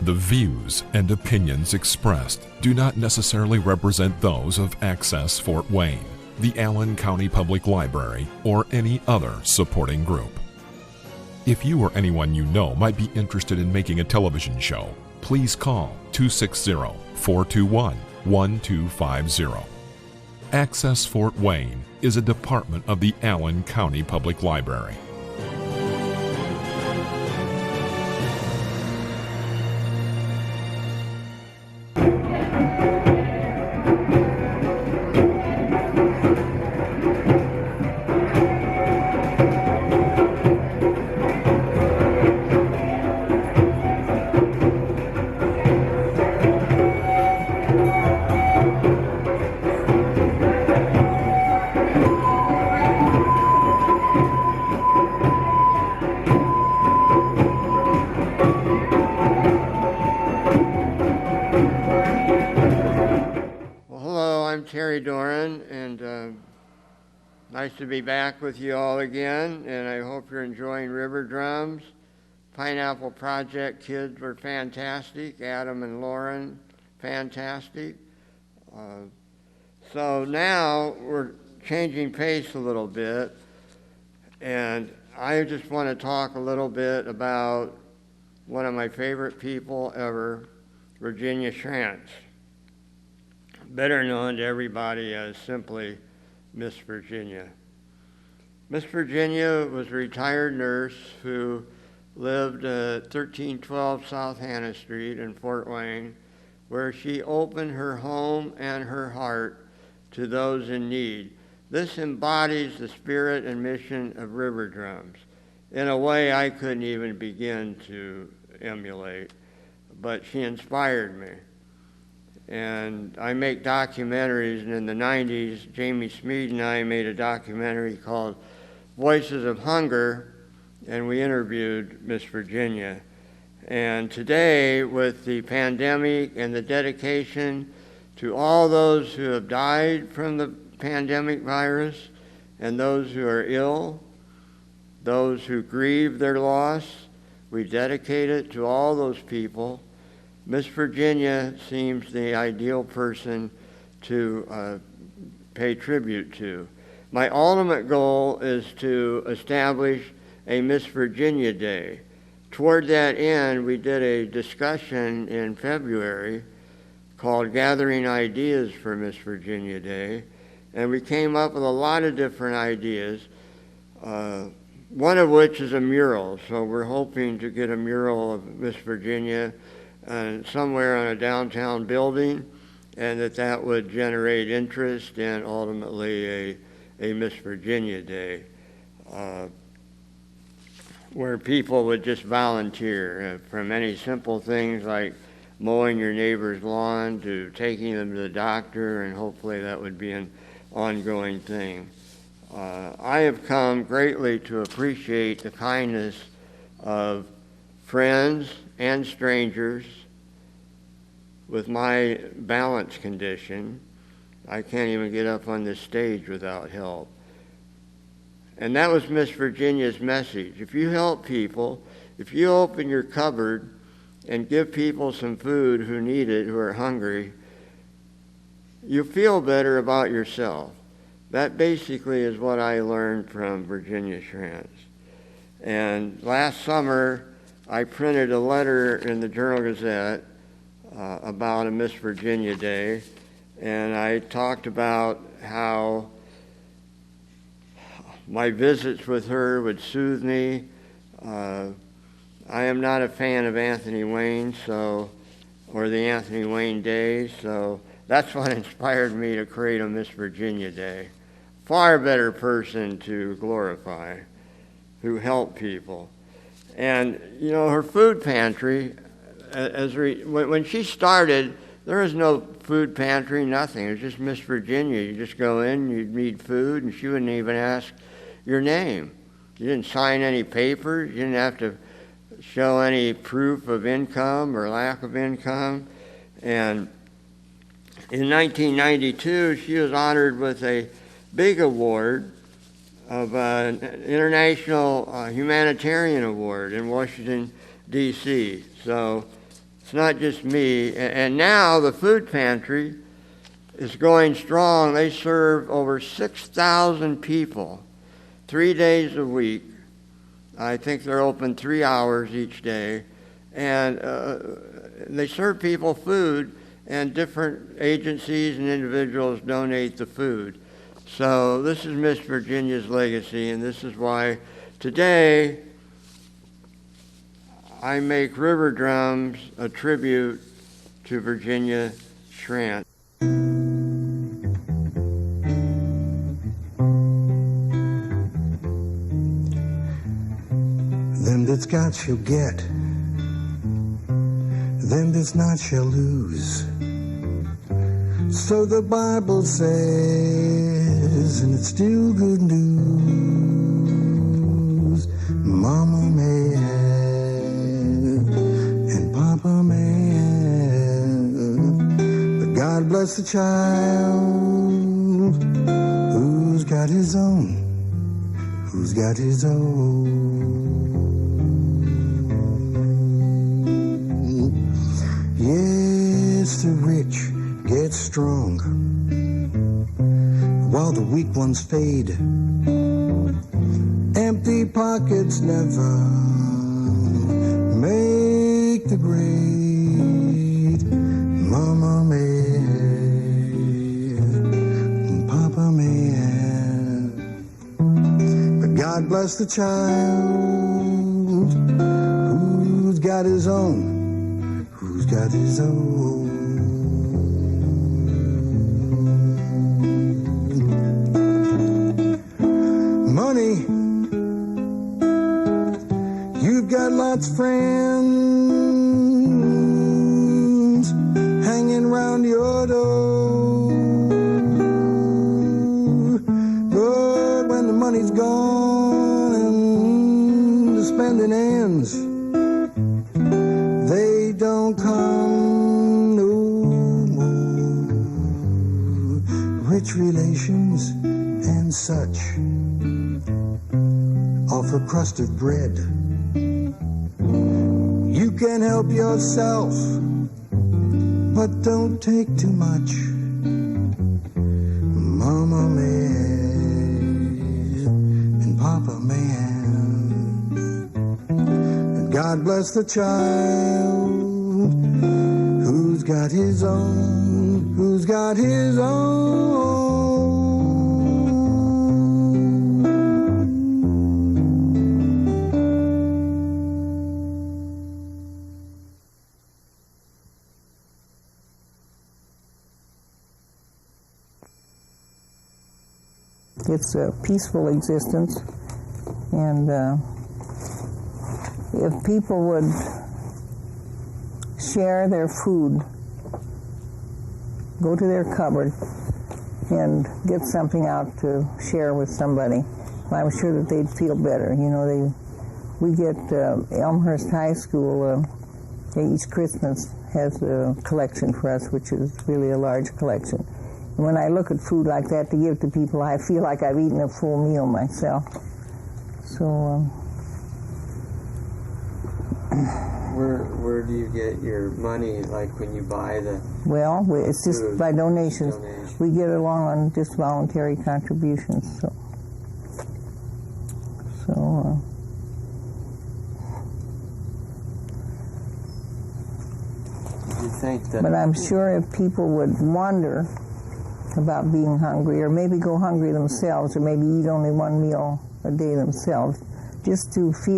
The views and opinions expressed do not necessarily represent those of Access Fort Wayne, the Allen County Public Library, or any other supporting group. If you or anyone you know might be interested in making a television show, please call 260-421-1250. Access Fort Wayne is a department of the Allen County Public Library. Nice to be back with you all again, and I hope you're enjoying RiverDrums. Pineapple Project kids were fantastic. Adam and Lauren, fantastic. So now we're changing pace a little bit, and I just want to talk a little bit about one of my favorite people ever, Virginia Schrantz, better known to everybody as simply Miss Virginia. Miss Virginia was a retired nurse who lived at 1312 South Hannah Street in Fort Wayne, where she opened her home and her heart to those in need. This embodies the spirit and mission of RiverDrums in a way I couldn't even begin to emulate, but she inspired me. And I make documentaries, and in the 90s, Jamie Smead and I made a documentary called Voices of Hunger, and we interviewed Miss Virginia. And today, with the pandemic and the dedication to all those who have died from the pandemic virus, and those who are ill, those who grieve their loss, we dedicate it to all those people. Miss Virginia seems the ideal person to pay tribute to. My ultimate goal is to establish a Miss Virginia Day. Toward that end, we did a discussion in February called Gathering Ideas for Miss Virginia Day, and we came up with a lot of different ideas, one of which is a mural. So we're hoping to get a mural of Miss Virginia somewhere on a downtown building, and that would generate interest and ultimately a Miss Virginia Day, where people would just volunteer from any simple things like mowing your neighbor's lawn to taking them to the doctor, and hopefully that would be an ongoing thing. I have come greatly to appreciate the kindness of friends and strangers with my balance condition. I can't even get up on this stage without help. And that was Miss Virginia's message. If you help people, if you open your cupboard and give people some food who need it, who are hungry, you feel better about yourself. That basically is what I learned from Virginia Schrantz. And last summer, I printed a letter in the Journal-Gazette about a Miss Virginia Day, and I talked about how my visits with her would soothe me. I am not a fan of Anthony Wayne, or the Anthony Wayne Day, so that's what inspired me to create a Miss Virginia Day. Far better person to glorify, who helped people. And, you know, her food pantry, when she started, there was no food pantry, nothing. It was just Miss Virginia. You just go in, you'd need food, and she wouldn't even ask your name. You didn't sign any papers. You didn't have to show any proof of income or lack of income. And in 1992, she was honored with a big award of an International Humanitarian Award in Washington, D.C. So It's not just me. And now the food pantry is going strong. They serve over 6,000 people 3 days a week. I think they're open 3 hours each day. And they serve people food, and different agencies and individuals donate the food. So this is Miss Virginia's legacy, and this is why today I make RiverDrums a tribute to Virginia Schrant. Them that's got shall get, them that's not shall lose. So the Bible says, and it's still good news. Mama may have, and Papa may have, but God bless the child who's got his own, who's got his own. Yes, the rich get strong while the weak ones fade. Empty pockets never make the grade. Mama may have, and Papa may have, but God bless the child who's got his own, who's got his own. Money, you've got lots of friends hanging round your door, but when the money's gone and the spending ends, they don't come no more. Rich relations and such off a crust of bread. You can help yourself, but don't take too much. Mama may have, and Papa may have, and God bless the child who's got his own, who's got his own. It's a peaceful existence, and if people would share their food, go to their cupboard and get something out to share with somebody, I'm sure that they'd feel better. You know, we get Elmhurst High School each Christmas has a collection for us, which is really a large collection. And when I look at food like that to give to people, I feel like I've eaten a full meal myself. So, where do you get your money, like when you buy the well, it's just food? by donations. We get along on just voluntary contributions. So you think that? But I'm sure if people would wonder about being hungry, or maybe go hungry themselves, or maybe eat only one meal a day themselves, just to see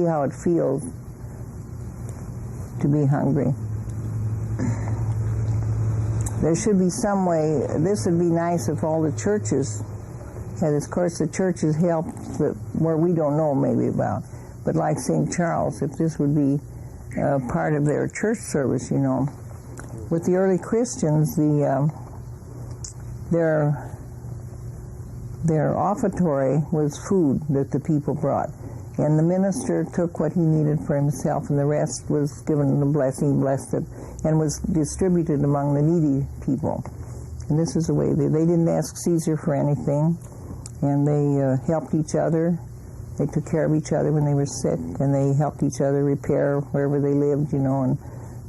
how it feels to be hungry. There should be some way. This would be nice if all the churches had. Of course, the churches help where we don't know maybe about, but like St. Charles, if this would be part of their church service, you know. With the early Christians, their offertory was food that the people brought, and the minister took what he needed for himself, and the rest was given the blessing, blessed it, and was distributed among the needy people. And this is the way they didn't ask Caesar for anything, and they helped each other. They took care of each other when they were sick, and they helped each other repair wherever they lived, you know, and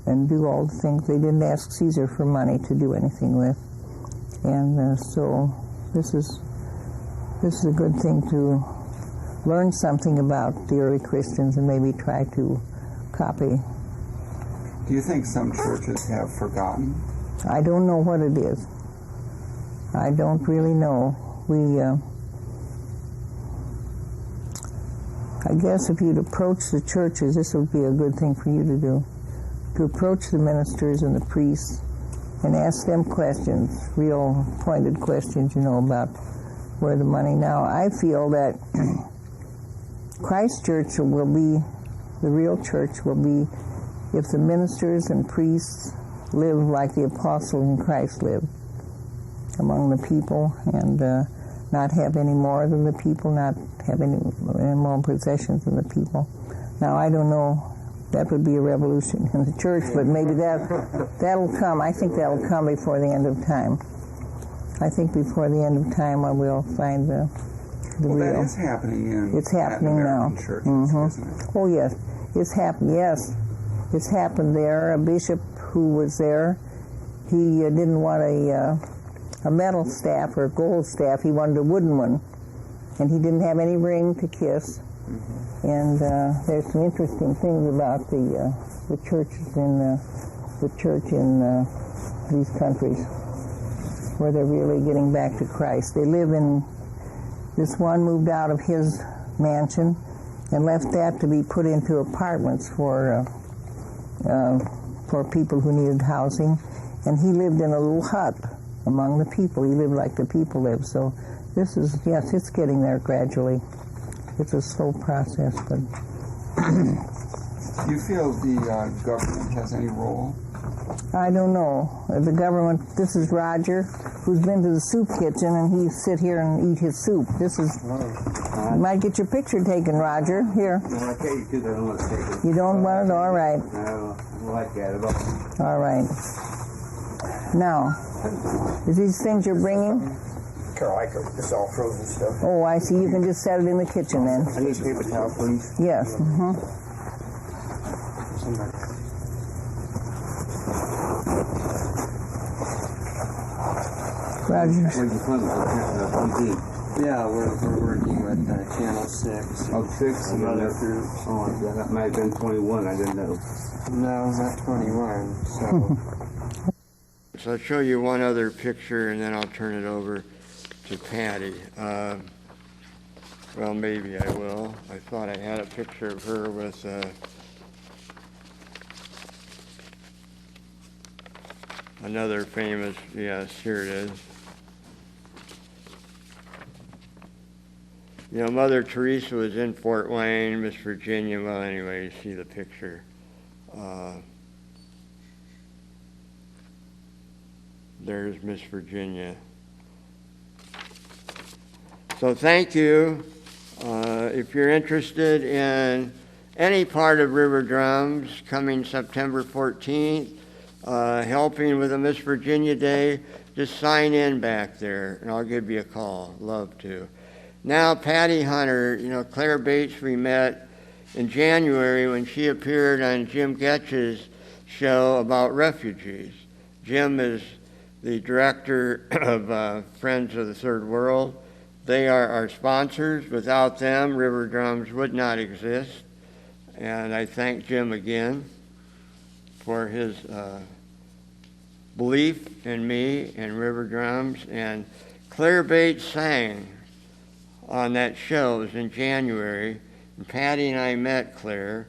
and do all the things. They didn't ask Caesar for money to do anything with. And so this is a good thing to learn something about the early Christians and maybe try to copy. Do you think some churches have forgotten? I don't know what it is. I don't really know. I guess if you'd approach the churches, this would be a good thing for you to do, to approach the ministers and the priests and ask them questions, real pointed questions, about where the money. Now, I feel that Christ Church will be, the real church will be, if the ministers and priests live like the apostles in Christ lived among the people, and not have any more than the people, not have any more possessions than the people. Now, I don't know, that would be a revolution in the church, but maybe that'll come. I think that'll come before the end of time. I think before the end of time I will find the real. That is happening in It's happening now. churches, isn't it? Oh, yes. It's happened, yes. It's happened there. A bishop who was there, he didn't want a metal staff or a gold staff. He wanted a wooden one. And he didn't have any ring to kiss. And there's some interesting things about the churches in the church in these countries where they're really getting back to Christ. They live in, this one moved out of his mansion and left that to be put into apartments for people who needed housing. And he lived in a little hut among the people. He lived like the people live. So this is, yes, it's getting there gradually. It's a slow process, but... Do you feel the government has any role? I don't know. The government, this is Roger, who's been to the soup kitchen, and he sit here and eat his soup. This is, you might get your picture taken, Roger. Here. No, I take it because I don't want to take it. You don't want it? All right. I don't like that at all. All right. Now, is these things you're bringing? Carol, this is all frozen stuff. Oh, I see. You can just set it in the kitchen then. I need a paper towel, please. Yes. Roger. Where's the front of the Yeah, we're working with Channel 6. Oh, 6? And other groups. Oh, that might have been 21. I didn't know. No, not 21. So. So I'll show you one other picture, and then I'll turn it over to Patty. Well, maybe I will. I thought I had a picture of her with another famous, yes, here it is. Mother Teresa was in Fort Wayne, Miss Virginia. Well, anyway, you see the picture. There's Miss Virginia. So thank you. If you're interested in any part of RiverDrums coming September 14th, helping with the Miss Virginia Day, just sign in back there, and I'll give you a call. Love to. Now, Patty Hunter, Claire Bates we met in January when she appeared on Jim Getch's show about refugees. Jim is the director of Friends of the Third World. They are our sponsors. Without them, RiverDrums would not exist. And I thank Jim again for his belief in me and RiverDrums. And Claire Bates sang on that show. It was in January. And Patty and I met Claire.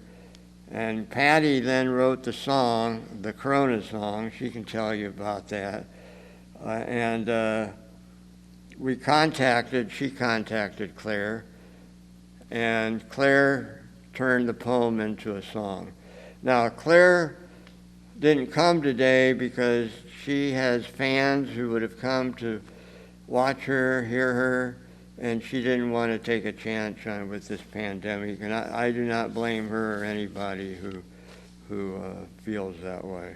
And Patty then wrote the song, the Corona song. She can tell you about that. She contacted Claire, and Claire turned the poem into a song. Now, Claire didn't come today because she has fans who would have come to watch her, hear her, and she didn't want to take a chance on with this pandemic. And I do not blame her or anybody who feels that way.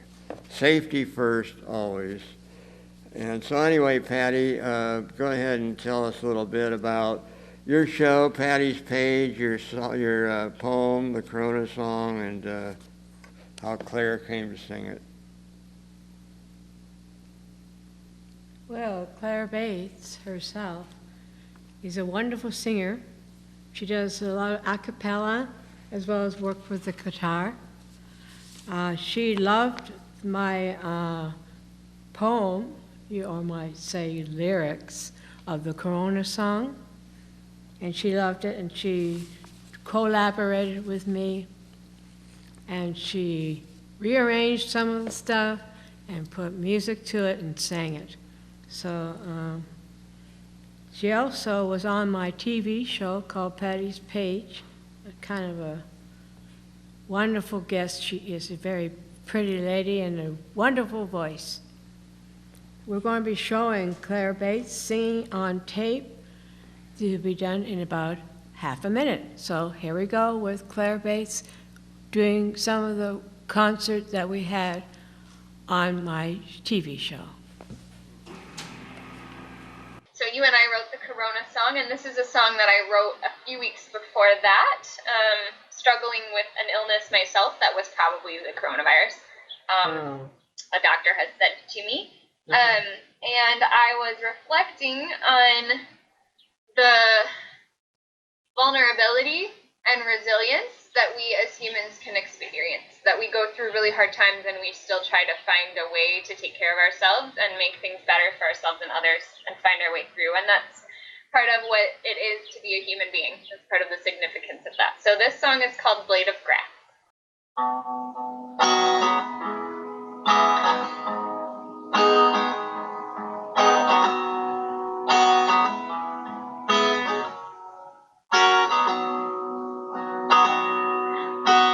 Safety first, always. And so anyway, Patty, go ahead and tell us a little bit about your show, Patty's Page, your poem, the Corona song, and how Claire came to sing it. Well, Claire Bates herself is a wonderful singer. She does a lot of a cappella as well as work with the guitar. She loved my poem, or might say lyrics, of the Corona song, and she loved it, and she collaborated with me, and she rearranged some of the stuff and put music to it and sang it. So she also was on my TV show called Patty's Page, kind of a wonderful guest. She is a very pretty lady and a wonderful voice. We're going to be showing Claire Bates singing on tape. This will be done in about half a minute. So here we go with Claire Bates doing some of the concerts that we had on my TV show. So you and I wrote the Corona song, and this is a song that I wrote a few weeks before that, struggling with an illness myself that was probably the coronavirus. A doctor had said to me. And I was reflecting on the vulnerability and resilience that we as humans can experience, that we go through really hard times and we still try to find a way to take care of ourselves and make things better for ourselves and others and find our way through. And that's part of what it is to be a human being. That's part of the significance of that. So this song is called Blade of Grass.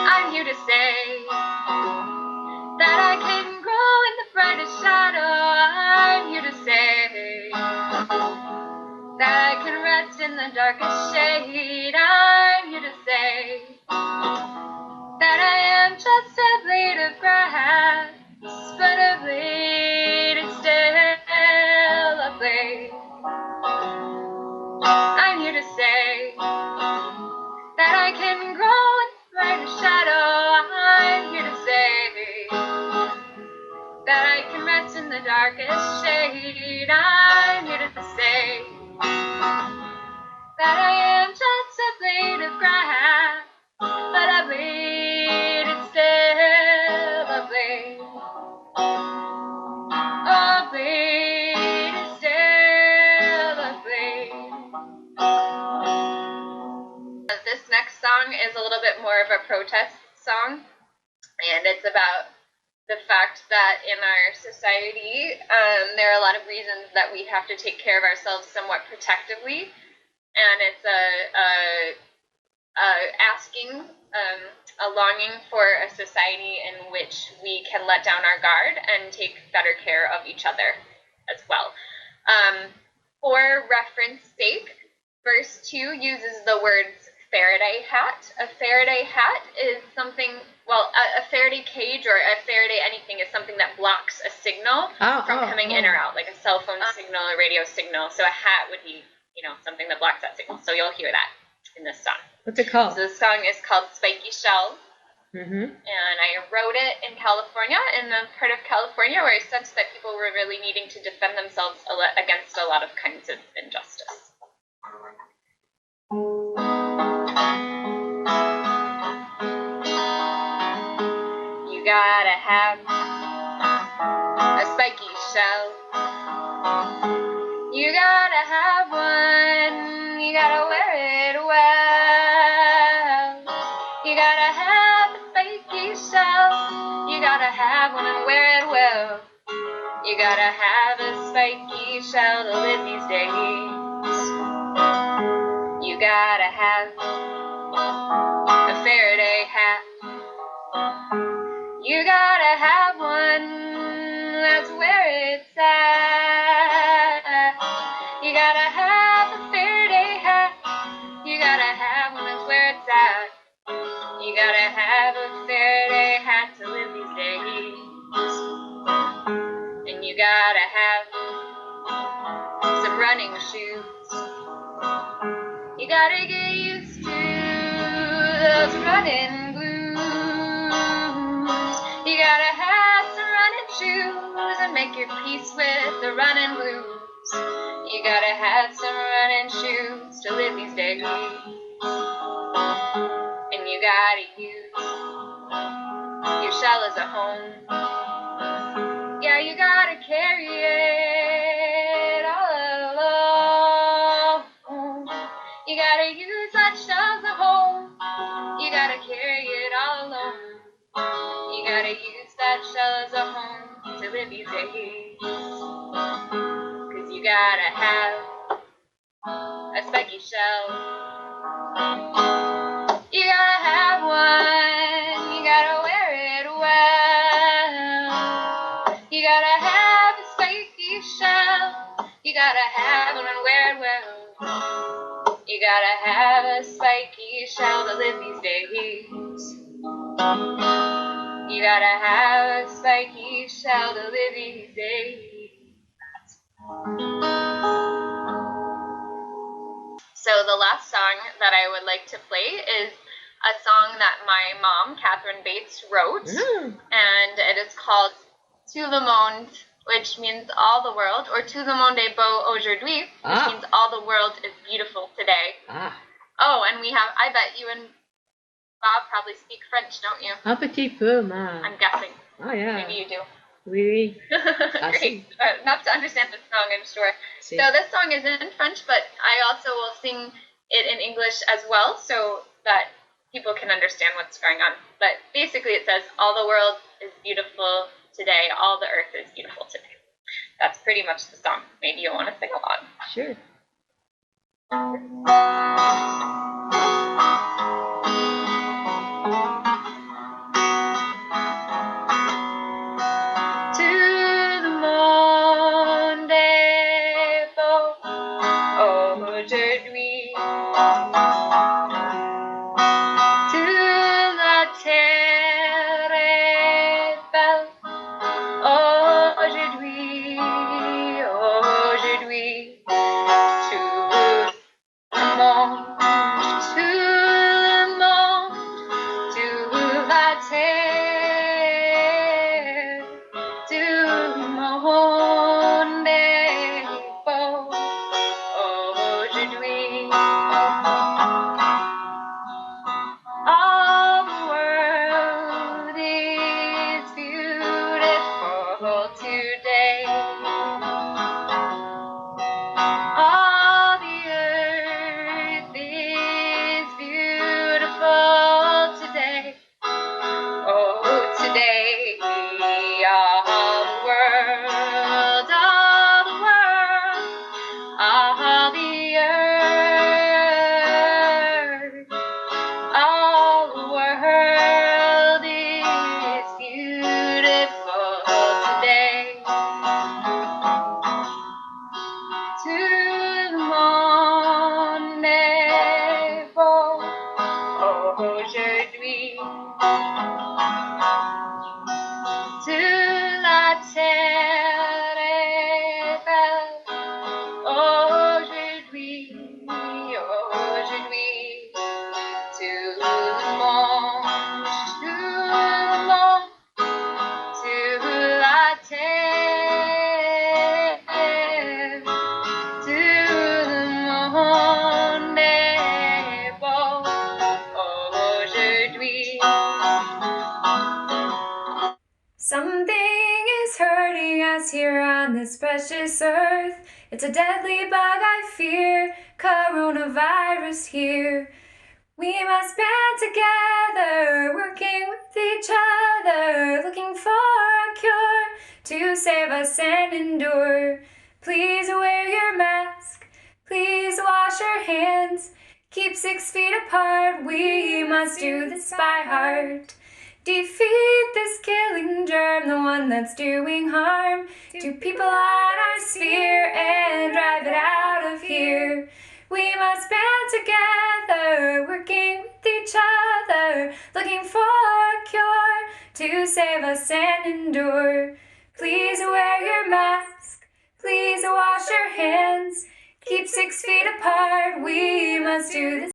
I'm here to say that I can grow in the brightest shadow. I'm here to say that I can rest in the darkest shade. I'm here to say that I am just a blade of grass, but a blade is still a blade. I'm here to say that I can grow in the brightest shadow. I'm here to say that I can rest in the darkest shade. I'm here to say that I am just a blade of grass, but a blade is still a blade. A blade is still a blade. This next song is a little bit more of a protest song, and it's about the fact that in our society, there are a lot of reasons that we have to take care of ourselves somewhat protectively, and it's asking, a longing for a society in which we can let down our guard and take better care of each other as well. For reference sake, verse 2 uses the words Faraday hat. A Faraday hat is something, well, a Faraday cage or a Faraday anything is something that blocks a signal from coming in or out, like a cell phone signal, a radio signal. So a hat would be, something that blocks that signal. So you'll hear that in this song. What's it called? So the song is called Spiky Shells. Mm-hmm. And I wrote it in California, in the part of California where I sensed that people were really needing to defend themselves against a lot of kinds of injustice. You gotta have a spiky shell. You gotta have one. You gotta wear it well. You gotta have a spiky shell. You gotta have one and wear it well. You gotta have a spiky shell to live these days. You gotta have a Faraday hat. You gotta have one, that's where it's at. You gotta have a Faraday hat. You gotta have one, that's where it's at. You gotta have a Faraday hat to live these days. And you gotta have some running shoes. You gotta get used to those running blues. your peace with the running blues. You gotta have some running shoes to live these days. And you gotta use your shell as a home. Yeah, you gotta carry it all alone. You gotta use that shell as a home. You gotta carry it all alone. You gotta use that shell as a home to live these days. 'Cause you gotta have a spiky shell. You gotta have one. You gotta wear it well. You gotta have a spiky shell. You gotta have one and wear it well. You gotta have a spiky shell to live these days. You gotta have a spiky shell to live these days. So the last song that I would like to play is a song that my mom, Catherine Bates, wrote, and it is called Tout le monde, which means all the world, or Tout le monde est beau aujourd'hui, which means all the world is beautiful today. Oh, and we have, I bet you and Bob probably speak French, don't you? Un petit peu, ma. I'm guessing. Oh, yeah. Maybe you do. Oui, oui. Great. Enough to understand the song, I'm sure. Si. So this song is in French, but I also will sing it in English as well so that people can understand what's going on. But basically it says, all the world is beautiful today, all the earth is beautiful today. That's pretty much the song. Maybe you'll want to sing along. Sure. Tout le monde est beau aujourd'hui. Toute la terre est belle aujourd'hui. Aujourd'hui, tout le monde, toute la terre, tout le monde est beau aujourd'hui. All the world is beautiful today. All the earth is beautiful today. Oh, today, all the world, all the earth, all the world is beautiful today. Tout le monde est beau aujourd'hui. Toute la terre est belle aujourd'hui. Aujourd'hui, tout le monde, toute la terre, tout le monde est beau aujourd'hui. Something is hurting us here on this precious earth. It's a deadly bug I fear, coronavirus here. We must band together, working with each other, looking for a cure to save us and endure. Please wear your mask, please wash your hands, keep 6 feet apart, we must do this by heart. Defeat this killing germ, the one that's doing harm to people on our sphere, and drive it out of here. We must band together, working with each other, looking for a cure to save us and endure. Please wear your mask, please wash your hands, keep 6 feet apart, we must do this